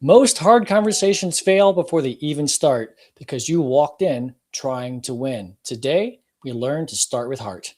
Most hard conversations fail before they even start because you walked in trying to win. Today, we learn to start with heart.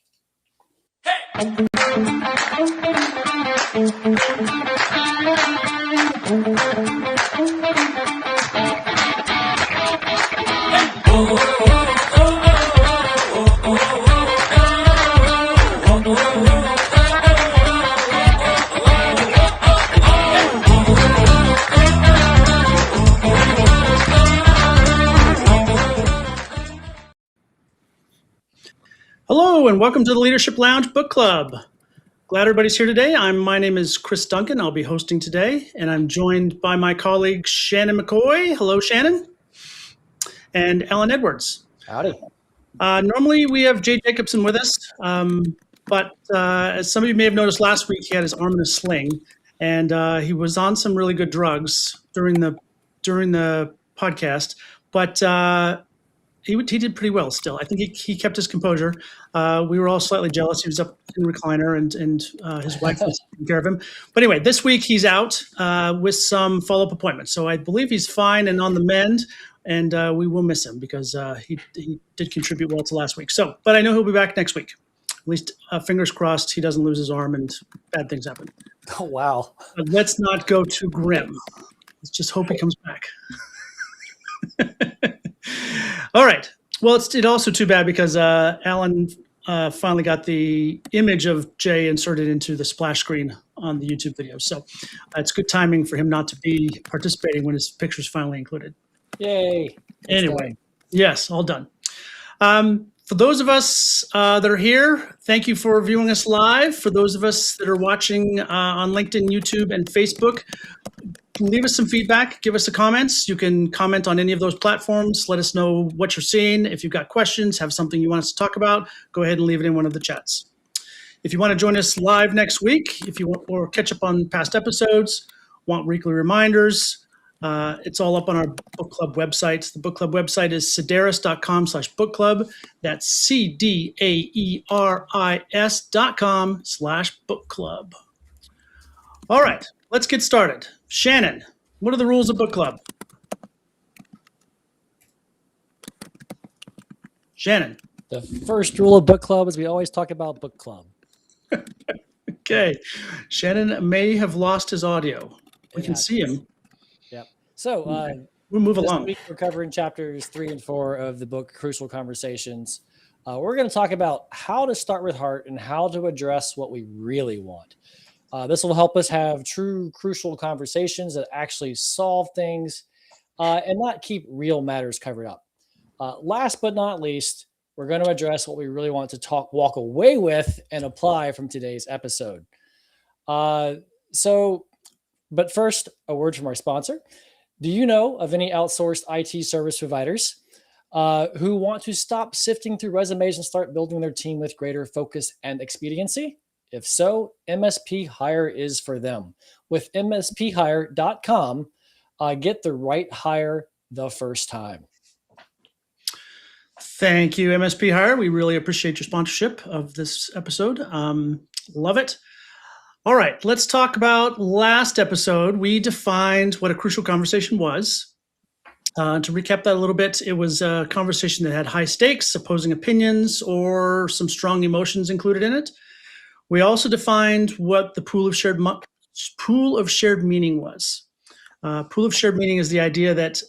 Hello and welcome to the Leadership Lounge Book Club. Glad everybody's here today. My name is Chris Duncan. I'll be hosting today, and I'm joined by my colleague Shannon McCoy. Hello, Shannon. And Ellen Edwards. Howdy. Normally we have Jay Jacobson with us, but as some of you may have noticed last week, he had his arm in a sling, and he was on some really good drugs during the podcast, but he did pretty well still. I think he kept his composure. We were all slightly jealous. He was up in the recliner and his wife was taking care of him. But anyway, this week he's out with some follow-up appointments. So I believe he's fine and on the mend, and we will miss him because he did contribute well to last week. But I know he'll be back next week. At least fingers crossed he doesn't lose his arm and bad things happen. Oh, wow. But let's not go too grim. Let's just hope he comes back. All right. Well, it's also too bad because Alan finally got the image of Jay inserted into the splash screen on the YouTube video. So it's good timing for him not to be participating when his picture's finally included. Yay. Anyway, yes, all done. For those of us that are here, thank you for viewing us live. For those of us that are watching on LinkedIn, YouTube, and Facebook, leave us some feedback, give us some comments. You can comment on any of those platforms. Let us know what you're seeing. If you've got questions, have something you want us to talk about, go ahead and leave it in one of the chats. If you want to join us live next week, if you want or catch up on past episodes, want weekly reminders, it's all up on our book club website. The book club website is sedaris.com/book club. That's CDAERIS.com/book club. All right, let's get started. Shannon, what are the rules of book club? Shannon. The first rule of book club is we always talk about book club. Okay. Shannon may have lost his audio. We can see him. Yep. So we'll move this along. Week we're covering chapters 3 and 4 of the book Crucial Conversations. We're going to talk about how to start with heart and how to address what we really want. This will help us have true, crucial conversations that actually solve things and not keep real matters covered up. Last but not least, we're going to address what we really want to walk away with and apply from today's episode. But first, a word from our sponsor. Do you know of any outsourced IT service providers who want to stop sifting through resumes and start building their team with greater focus and expediency? If so, MSP Hire is for them. With MSPHire.com, get the right hire the first time. Thank you, MSP Hire. We really appreciate your sponsorship of this episode. Love it. All right, let's talk about last episode. We defined what a crucial conversation was. To recap that a little bit, it was a conversation that had high stakes, opposing opinions, or some strong emotions included in it. We also defined what the pool of shared meaning was. Pool of shared meaning is the idea that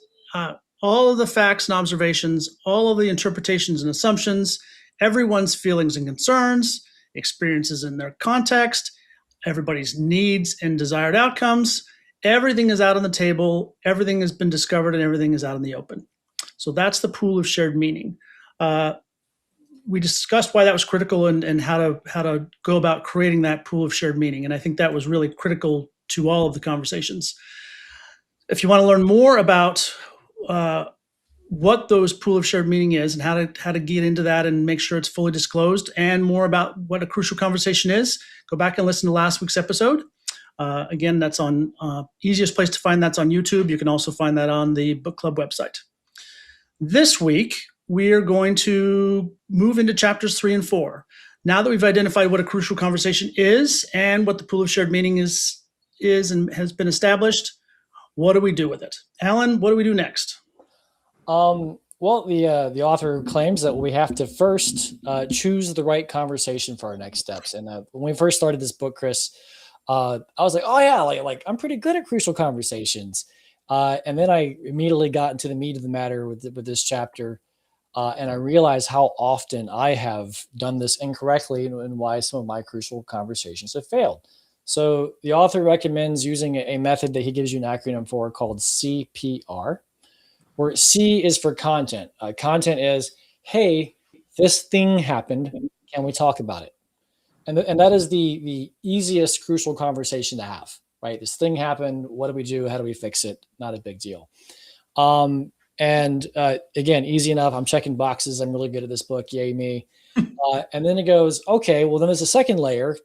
all of the facts and observations, all of the interpretations and assumptions, everyone's feelings and concerns, experiences in their context, everybody's needs and desired outcomes, everything is out on the table, everything has been discovered, and everything is out in the open. So that's the pool of shared meaning. We discussed why that was critical and how to go about creating that pool of shared meaning. And I think that was really critical to all of the conversations. If you want to learn more about what those pool of shared meaning is and how to get into that and make sure it's fully disclosed, and more about what a crucial conversation is, go back and listen to last week's episode. Again, that's on easiest place to find that's on YouTube. You can also find that on the book club website. This week, we are going to move into chapters 3 and 4. Now that we've identified what a crucial conversation is and what the pool of shared meaning is and has been established, What do we do with it? Alan, what do we do next? Well, the author claims that we have to first choose the right conversation for our next steps. And when we first started this book, Chris, I was like, oh yeah, like I'm pretty good at crucial conversations. And then I immediately got into the meat of the matter with this chapter, and I realized how often I have done this incorrectly and why some of my crucial conversations have failed. So the author recommends using a method that he gives you an acronym for called CPR, where C is for content. Content is, hey, this thing happened. Can we talk about it? And that is the easiest crucial conversation to have, right? This thing happened. What do we do? How do we fix it? Not a big deal. And again, easy enough. I'm checking boxes. I'm really good at this book. Yay me. And then it goes, okay, well, then there's a second layer.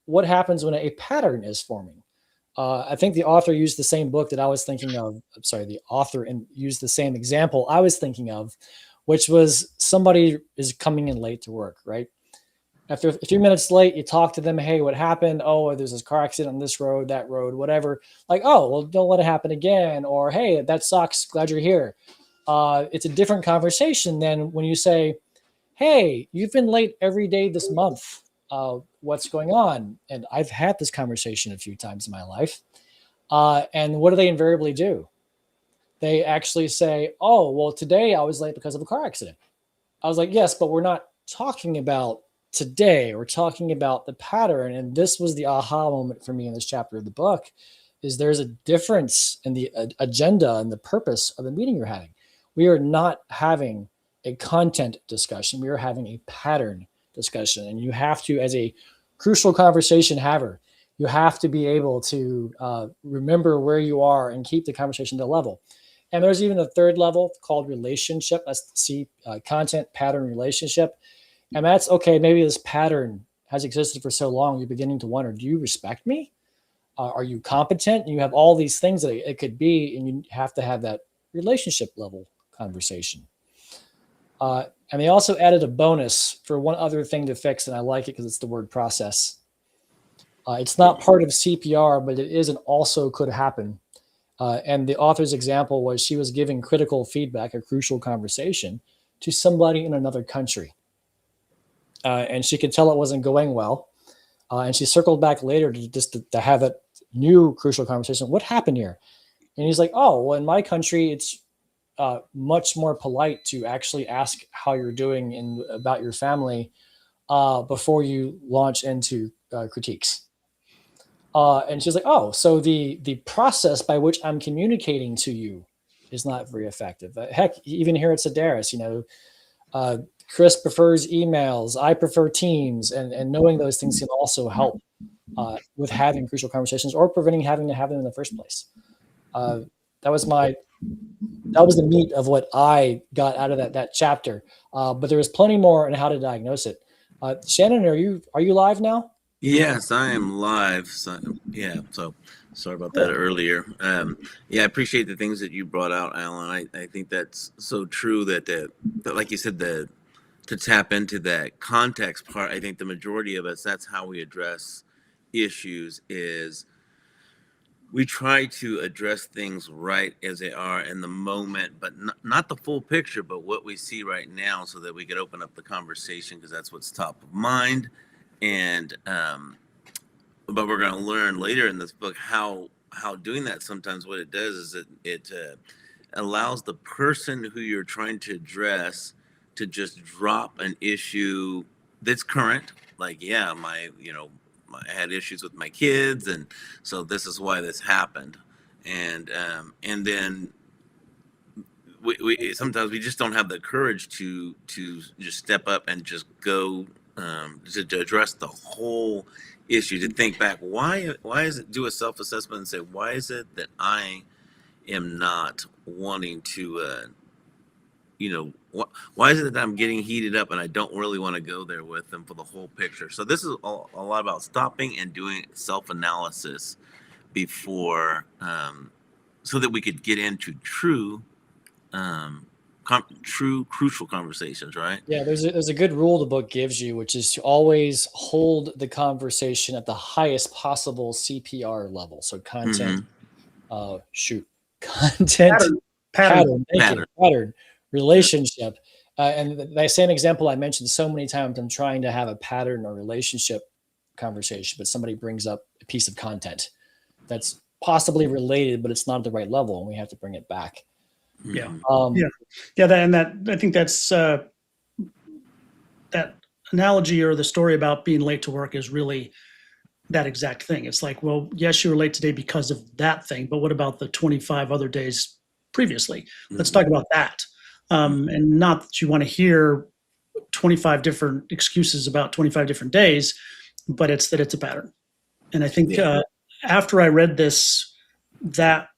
What happens when a pattern is forming? I think the author used the same book that I was thinking of. I'm sorry, the author used the same example I was thinking of, which was somebody is coming in late to work, right? After a few minutes late, you talk to them. Hey, what happened? Oh, there's this car accident on this road, that road, whatever. Like, oh, well, don't let it happen again. Or, hey, that sucks. Glad you're here. It's a different conversation than when you say, hey, you've been late every day this month. What's going on? And I've had this conversation a few times in my life. And what do they invariably do? They actually say, oh, well, today I was late because of a car accident. I was like, yes, but we're not talking about today. We're talking about the pattern. And this was the aha moment for me in this chapter of the book, is there's a difference in the agenda and the purpose of the meeting you're having. We are not having a content discussion. We are having a pattern discussion. And you have to, as a crucial conversation haver, you have to be able to remember where you are and keep the conversation to level. And there's even a third level called relationship. That's C, content, pattern, relationship. And that's, okay, maybe this pattern has existed for so long, you're beginning to wonder, do you respect me? Are you competent? And you have all these things that it could be, and you have to have that relationship level conversation. And they also added a bonus for one other thing to fix, and I like it because it's the word process. It's not part of CPR, but it is and also could happen. And the author's example was she was giving critical feedback, a crucial conversation, to somebody in another country. And she could tell it wasn't going well. And she circled back later to have that new crucial conversation. What happened here? And he's like, oh, well, in my country, it's much more polite to actually ask how you're doing and about your family before you launch into critiques. And she's like, oh, so the process by which I'm communicating to you is not very effective. Heck, even here at Sedaris, Chris prefers emails. I prefer Teams, and knowing those things can also help with having crucial conversations or preventing having to have them in the first place. That was the meat of what I got out of that chapter. But there was plenty more on how to diagnose it. Shannon, are you live now? Yes, I am live. So sorry about that earlier. I appreciate the things that you brought out, Alan. I think that's so true that like you said, to tap into that context part, I think the majority of us, that's how we address issues, is we try to address things right as they are in the moment, but not the full picture, but what we see right now, so that we could open up the conversation, because that's what's top of mind. And but we're going to learn later in this book how doing that, sometimes what it does is it allows the person who you're trying to address to just drop an issue that's current, like, I had issues with my kids, and so this is why this happened. And then we sometimes we just don't have the courage to just step up and just go to address the whole issue, to think back, why is it, do a self-assessment and say, why is it that I am not wanting to why is it that I'm getting heated up and I don't really want to go there with them for the whole picture? So this is a lot about stopping and doing self-analysis before, so that we could get into true crucial conversations, right? Yeah, there's a good rule the book gives you, which is to always hold the conversation at the highest possible CPR level. So content, shoot, content, Pattern. pattern, relationship. And that same example I mentioned so many times, I'm trying to have a pattern or relationship conversation, but somebody brings up a piece of content that's possibly related, but it's not at the right level, and we have to bring it back. Yeah. I think that's that analogy or the story about being late to work is really that exact thing. It's like, well, yes, you were late today because of that thing, but what about the 25 other days previously? Let's talk about that. And not that you want to hear 25 different excuses about 25 different days, but it's that it's a pattern. And I think after I read this, that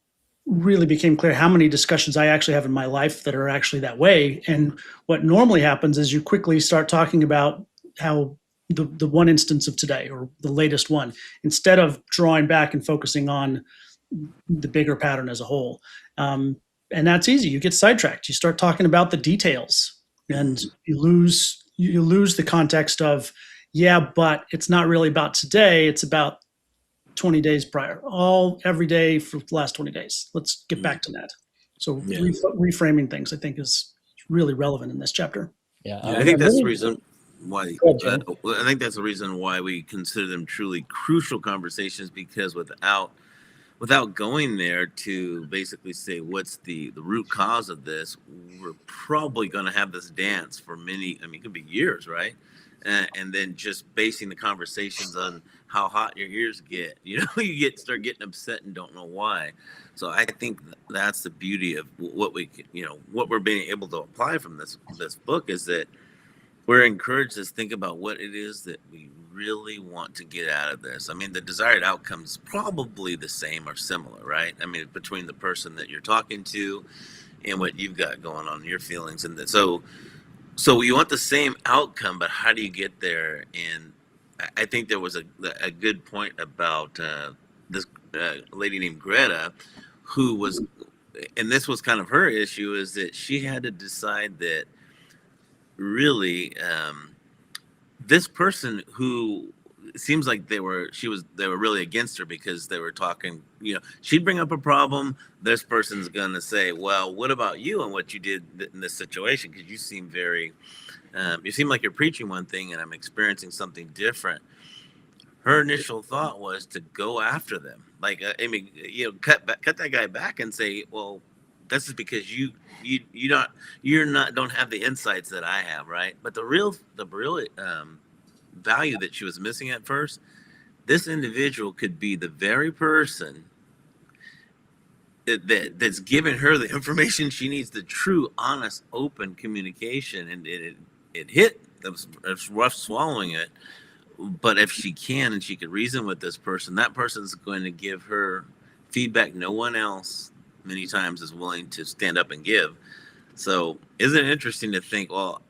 really became clear how many discussions I actually have in my life that are actually that way. And what normally happens is you quickly start talking about how the one instance of today or the latest one, instead of drawing back and focusing on the bigger pattern as a whole. And that's easy. You get sidetracked. You start talking about the details and you lose the context of, but it's not really about today. It's about 20 days prior, every day for the last 20 days. Let's get back to that. So reframing things, I think, is really relevant in this chapter. I think that's the reason why. I think that's the reason why we consider them truly crucial conversations, because without going there to basically say what's the root cause of this, we're probably going to have this dance for many. I mean, it could be years, right? And then just basing the conversations on how hot your ears get, you start getting upset and don't know why. So I think that's the beauty of what we're being able to apply from this book, is that we're encouraged to think about what it is that we really want to get out of this. I mean, the desired outcome is probably the same or similar, right? I mean, between the person that you're talking to and what you've got going on, your feelings, and so you want the same outcome, but how do you get there? And I think there was a good point about this lady named Greta, who was, and this was kind of her issue, is that she had to decide that really this person who seems like they were really against her because they were talking, she'd bring up a problem. This person's going to say, well, what about you and what you did in this situation? Because you seem you seem like you're preaching one thing and I'm experiencing something different. Her initial thought was to go after them. Like, cut that guy back and say, well, this is because you don't have the insights that I have, right? But the real value that she was missing at first, this individual could be the very person that's giving her the information she needs, the true, honest, open communication. And it hit. It was rough swallowing it. But if she can and she can reason with this person, that person's going to give her feedback no one else many times is willing to stand up and give. So isn't it interesting to think, well,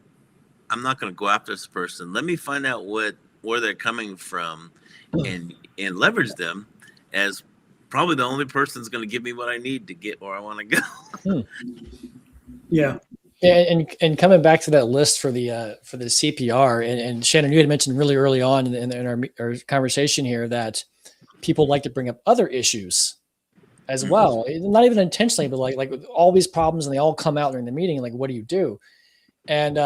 I'm not going to go after this person. Let me find out where they're coming from and leverage them as probably the only person that's going to give me what I need to get where I want to go. Yeah. And coming back to that list for the CPR, and Shannon, you had mentioned really early on in our conversation here that people like to bring up other issues as well, not even intentionally, but like all these problems, and they all come out during the meeting. Like, what do you do? And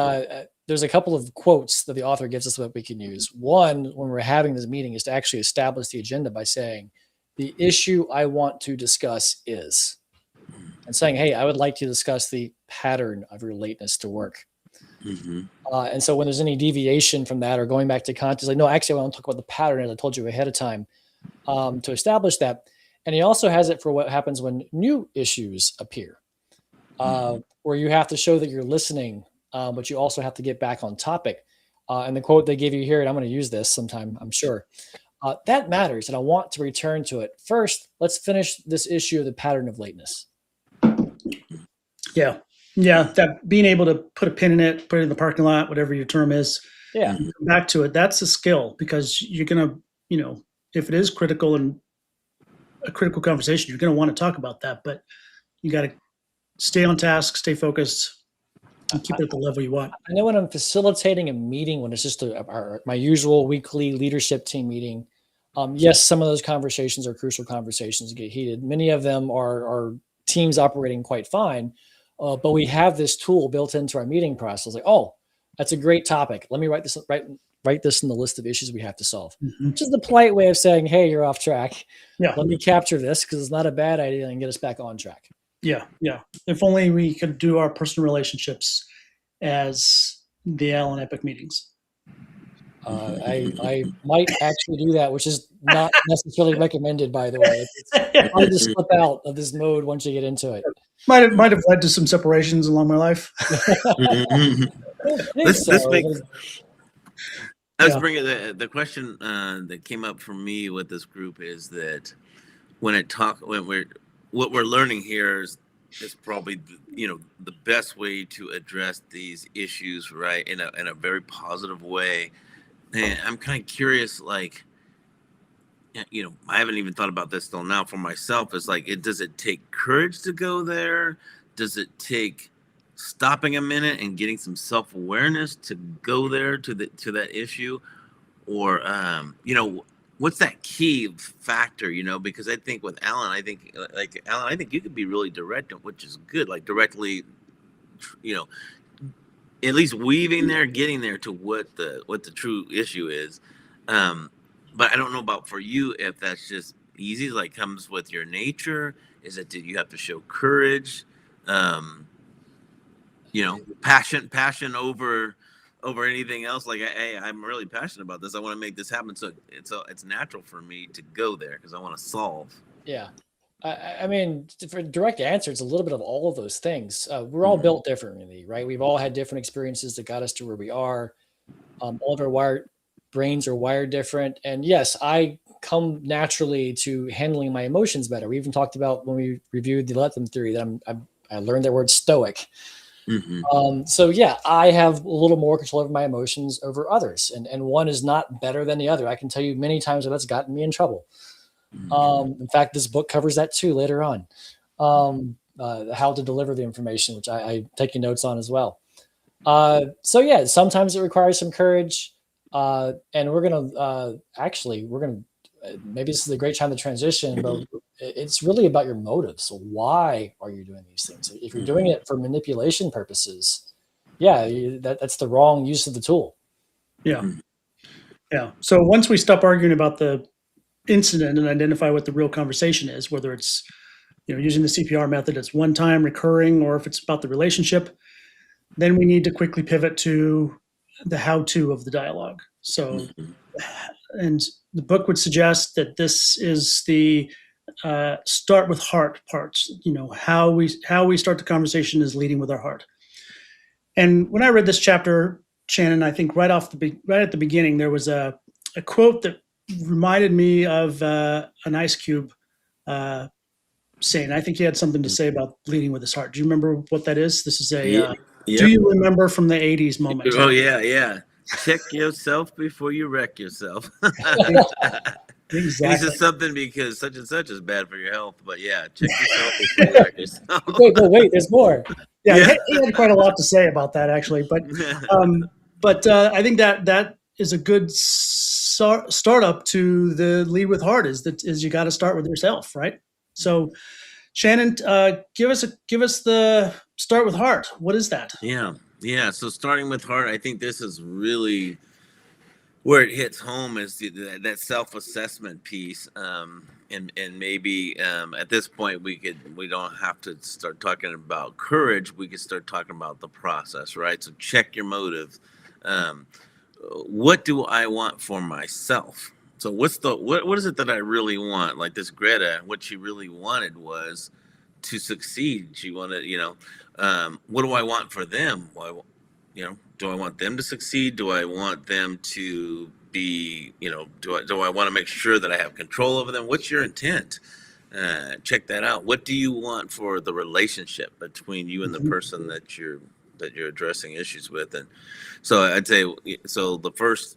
there's a couple of quotes that the author gives us that we can use. One, when we're having this meeting, is to actually establish the agenda by saying, the issue I want to discuss is, and saying, hey, I would like to discuss the pattern of your lateness to work. And so when there's any deviation from that or going back to content, like, no, actually, I want to talk about the pattern, as I told you ahead of time, to establish that. And he also has it for what happens when new issues appear, where you have to show that you're listening, but you also have to get back on topic. And the quote they gave you here, and I'm going to use this sometime, I'm sure, that matters, and I want to return to it. First, let's finish this issue of the pattern of lateness. Yeah. That being able to put a pin in it, put it in the parking lot, whatever your term is. Yeah. Come back to it. That's a skill, because you're going to, if it is critical and a critical conversation, you're going to want to talk about that, but you got to stay on task, stay focused, and keep it at the level you want. I know when I'm facilitating a meeting, when it's just my usual weekly leadership team meeting, Yes, some of those conversations are crucial conversations, get heated. Many of them are teams operating quite fine, but we have this tool built into our meeting process. Like, oh, that's a great topic. Let me write this in the list of issues we have to solve. Mhm. Which is the polite way of saying, hey, you're off track. Yeah. Let me capture this because it's not a bad idea and get us back on track. Yeah. If only we could do our personal relationships as the Allen Epic meetings. I might actually do that, which is not necessarily recommended, by the way. It's hard to slip out of this mode once you get into it. Might have led to some separations along my life. Let's Yeah. bring it. The question that came up for me with this group is that what we're learning here is probably the best way to address these issues, right, in a very positive way. And I'm kind of curious, like, I haven't even thought about this till now for myself. Is like, does it take courage to go there? Does it take stopping a minute and getting some self-awareness to go there to that issue? Or, what's that key factor, because I think with Alan, I think you could be really direct, which is good, like directly, at least weaving there, getting there to what the true issue is. But I don't know about for you, if that's just easy, like comes with your nature. Is it, did you have to show courage? Passion over anything else. Like, hey, I'm really passionate about this. I want to make this happen. So it's natural for me to go there because I want to solve. Yeah. I mean, for direct answer, it's a little bit of all of those things. We're all built differently, right? We've all had different experiences that got us to where we are. All of our brains are wired different. And yes, I come naturally to handling my emotions better. We even talked about when we reviewed the let them theory that I learned that word stoic. So yeah, I have a little more control over my emotions over others, and one is not better than the other. I can tell you many times that that's gotten me in trouble. In fact, this book covers that too later on. How to deliver the information, which I'm taking notes on as well. So yeah, sometimes it requires some courage. And we're gonna maybe this is a great time to transition, but it's really about your motives. So why are you doing these things? If you're doing it for manipulation purposes, that's the wrong use of the tool. Yeah. So once we stop arguing about the incident and identify what the real conversation is, whether it's using the CPR method as one time recurring, or if it's about the relationship, then we need to quickly pivot to the how-to of the dialogue. So, and the book would suggest that this is the start with heart parts. How we start the conversation is leading with our heart. And when I read this chapter, Shannon, I think right at the beginning there was a quote that reminded me of an Ice Cube saying. I think he had something to say about leading with his heart. Do you remember what that is? This is a do you remember from the 80s moment? Oh yeah. Check yourself before you wreck yourself. Exactly. He says something because such and such is bad for your health, but yeah, check yourself before you wreck yourself. Wait, there's more. Yeah, he had quite a lot to say about that, actually. But I think that is a good startup to the lead with heart. Is you got to start with yourself, right? So, Shannon, give us the start with heart. What is that? Yeah. So starting with heart, I think this is really where it hits home, is that self-assessment piece. And maybe at this point we don't have to start talking about courage. We could start talking about the process, right? So check your motive. What do I want for myself? So what is it that I really want? Like this Greta, what she really wanted was to succeed. She wanted, what do I want for them? Do I want them to succeed? Do I want them to be, do I want to make sure that I have control over them? What's your intent? Check that out. What do you want for the relationship between you and the person that you're addressing issues with? And so I'd say, the first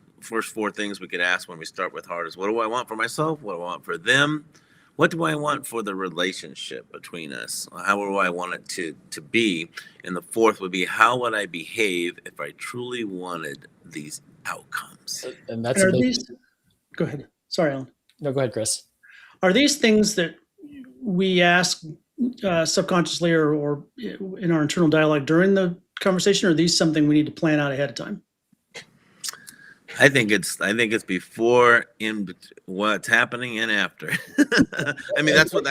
four things we could ask when we start with heart is, what do I want for myself? What do I want for them? What do I want for the relationship between us? How do I want it to be? And the fourth would be, how would I behave if I truly wanted these outcomes? And that's Go ahead. Sorry, Alan. No, go ahead, Chris. Are these things that we ask subconsciously or in our internal dialogue during the conversation, or are these something we need to plan out ahead of time? I think it's before, in what's happening, and after. I mean, that's what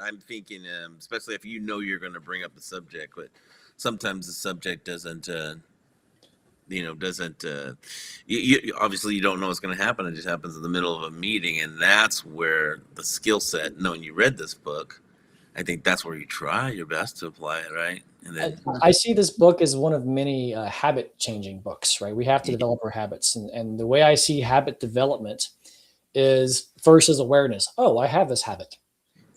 I'm thinking. Especially if you know you're going to bring up the subject, but sometimes the subject doesn't. You obviously you don't know what's going to happen. It just happens in the middle of a meeting, and that's where the skill set, knowing you read this book, I think that's where you try your best to apply it, right? And then I see this book as one of many habit-changing books, right? We have to develop our habits, and the way I see habit development is first is awareness. Oh, I have this habit,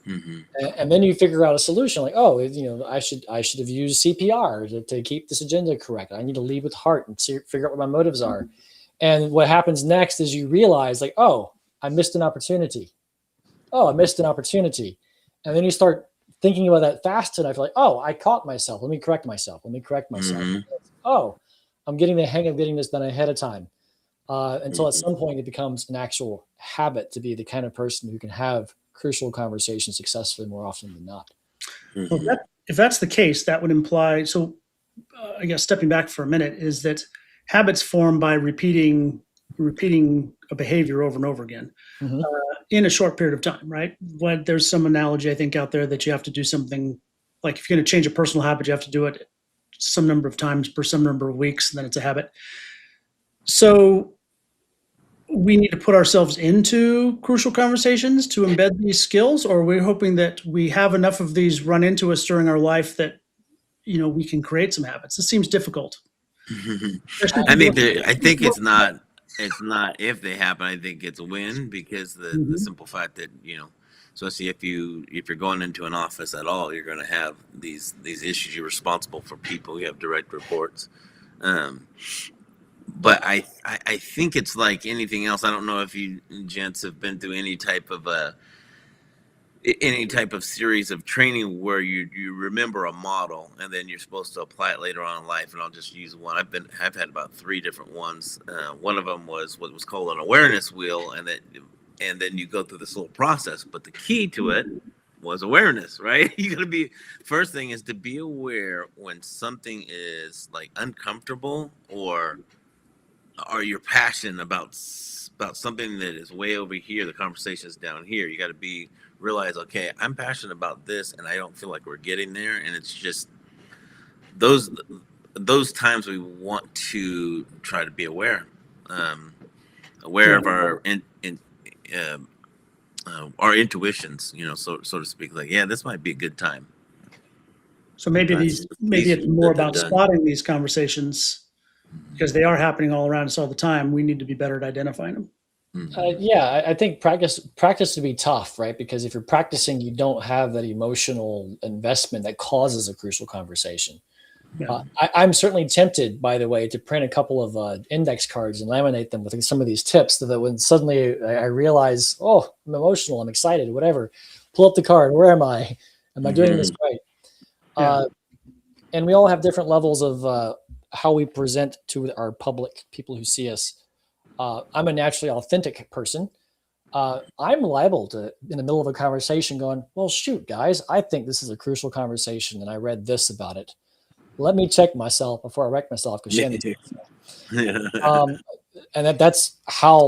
and then you figure out a solution. Like, oh, I should have used CPR to keep this agenda correct. I need to lead with heart and figure out what my motives are. And what happens next is you realize, like, oh, I missed an opportunity. Oh, I missed an opportunity, and then you start thinking about that fast enough, like, oh, I caught myself. Let me correct myself. Oh, I'm getting the hang of getting this done ahead of time. Until at some point it becomes an actual habit to be the kind of person who can have crucial conversations successfully more often than not. Well, if that's the case, that would imply, so I guess stepping back for a minute, is that habits form by repeating a behavior over and over again. In a short period of time, right? There's some analogy I think out there that you have to do something, like if you're going to change a personal habit, you have to do it some number of times per some number of weeks, and then it's a habit. So we need to put ourselves into crucial conversations to embed these skills, or we're hoping that we have enough of these run into us during our life that we can create some habits. This seems difficult. I think it's not if they happen. I think it's when, because the simple fact that especially if you're going into an office at all, you're going to have these issues. You're responsible for people. You have direct reports. But I think it's like anything else. I don't know if you gents have been through any type of series of training where you remember a model and then you're supposed to apply it later on in life. And I'll just use one. I've had about 3 different ones. One of them was what was called an awareness wheel, and then you go through this little process. But the key to it was awareness, right? You got to be, first thing is to be aware when something is like uncomfortable or you're passionate about something that is way over here. The conversation is down here. You got to realize, okay, I'm passionate about this and I don't feel like we're getting there. And it's just those times we want to try to be aware of our intuitions, so to speak. Like, yeah, this might be a good time. So maybe it's more about spotting these conversations, because they are happening all around us all the time. We need to be better at identifying them. I think practice to be tough, right? Because if you're practicing, you don't have that emotional investment that causes a crucial conversation. Yeah. I'm certainly tempted, by the way, to print a couple of index cards and laminate them with some of these tips, so that when suddenly I realize, oh, I'm emotional, I'm excited, whatever, pull up the card. Where am I? Am I doing this right? Yeah. And we all have different levels of how we present to our public, people who see us. I'm a naturally authentic person. I'm liable to, in the middle of a conversation, going, well, shoot, guys, I think this is a crucial conversation and I read this about it. Let me check myself before I wreck myself. Because and that's how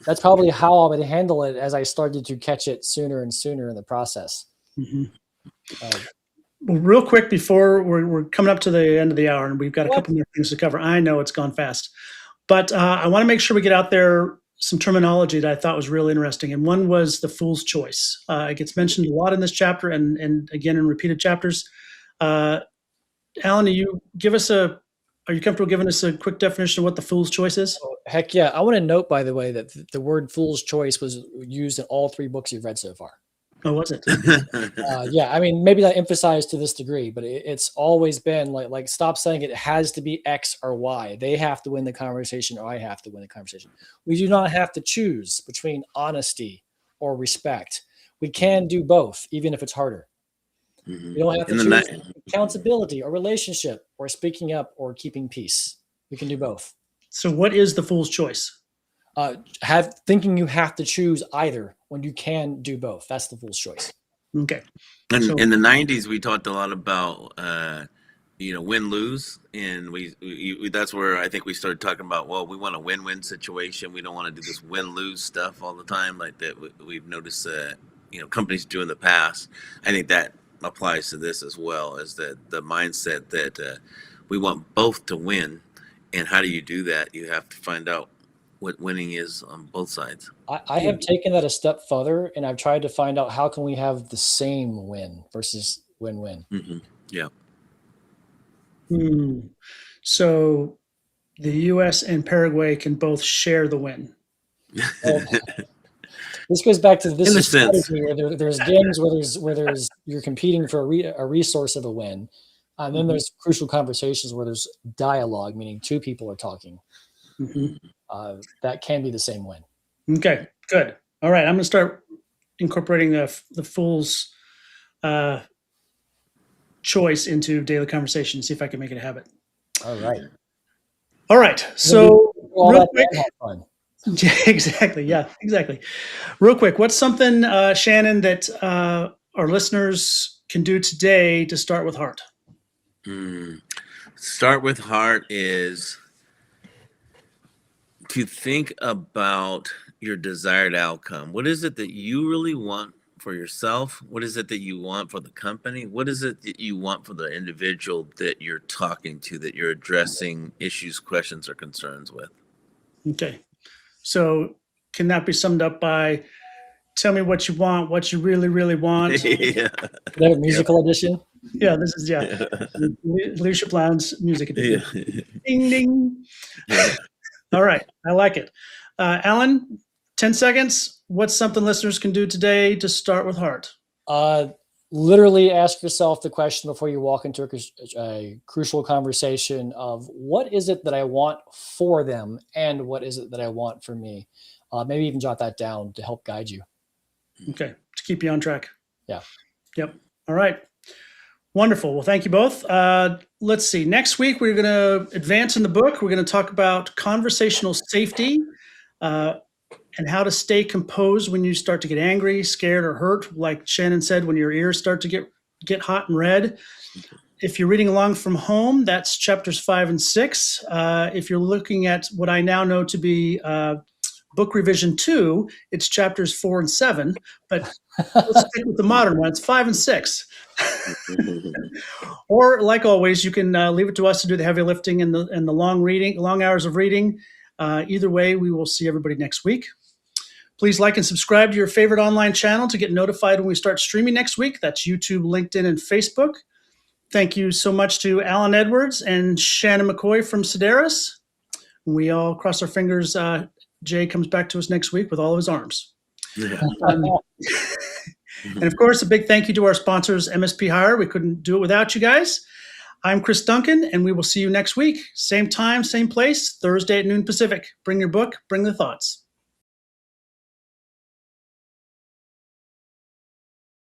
that's probably how I would handle it as I started to catch it sooner and sooner in the process. Real quick, before we're coming up to the end of the hour, and we've got a couple more things to cover. I know it's gone fast, but I want to make sure we get out there some terminology that I thought was really interesting. And one was the fool's choice. It gets mentioned a lot in this chapter, and again in repeated chapters. Alan, are you comfortable giving us a quick definition of what the fool's choice is? Oh, heck yeah. I want to note, by the way, that the word fool's choice was used in all 3 books you've read so far. Oh, was it? Yeah, I mean, maybe not emphasized to this degree, but it's always been like stop saying it has to be X or Y. They have to win the conversation, or I have to win the conversation. We do not have to choose between honesty or respect. We can do both, even if it's harder. We don't have to choose accountability or relationship or speaking up or keeping peace. We can do both. So what is the fool's choice? thinking you have to choose either when you can do both. That's the fool's choice. Okay. And So- in the 90s, we talked a lot about, win-lose. And we that's where I think we started talking about, well, we want a win-win situation. We don't want to do this win-lose stuff all the time like that we've noticed companies do in the past. I think that applies to this as well, as the mindset that we want both to win. And how do you do that? You have to find out what winning is on both sides. I have taken that a step further, and I've tried to find out how can we have the same win versus win-win. Mm-hmm. Yeah. So the U.S. and Paraguay can both share the win. Well, this goes back to this In a sense. strategy where there's games where you're competing for a resource of a win, and then there's crucial conversations where there's dialogue, meaning two people are talking. That can be the same win. Okay, good. All right, I'm going to start incorporating the fool's choice into daily conversation. See if I can make it a habit. All right. All right. So real quick. Fun. Yeah, exactly. Yeah, exactly. Real quick, what's something, Shannon, that our listeners can do today to start with heart? Start with heart is to think about your desired outcome. What is it that you really want for yourself? What is it that you want for the company? What is it that you want for the individual that you're talking to, that you're addressing issues, questions, or concerns with? Okay. So can that be summed up by tell me what you want, what you really, really want? Yeah. They have a musical edition. Yeah, this is, Leadership Lounge music edition. Yeah. Ding, ding. Yeah. All right. I like it. Alan, 10 seconds. What's something listeners can do today to start with heart? Literally ask yourself the question before you walk into a crucial conversation of what is it that I want for them and what is it that I want for me? Maybe even jot that down to help guide you. Okay. To keep you on track. Yeah. Yep. All right. Wonderful. Well, thank you both. Let's see. Next week, we're going to advance in the book. We're going to talk about conversational safety and how to stay composed when you start to get angry, scared, or hurt. Like Shannon said, when your ears start to get hot and red. If you're reading along from home, that's chapters 5 and 6. If you're looking at what I now know to be book revision 2, it's chapters 4 and 7. But let's stick with the modern one. It's 5 and 6. Or, like always, you can leave it to us to do the heavy lifting and the long hours of reading. Either way, we will see everybody next week. Please like and subscribe to your favorite online channel to get notified when we start streaming next week. That's YouTube, LinkedIn, and Facebook. Thank you so much to Alan Edwards and Shannon McCoy from Sedaris. We all cross our fingers. Jay comes back to us next week with all of his arms. Yeah. And of course, a big thank you to our sponsors, MSP Hire. We couldn't do it without you guys. I'm Chris Duncan, and we will see you next week. Same time, same place, Thursday at noon Pacific. Bring your book, bring the thoughts.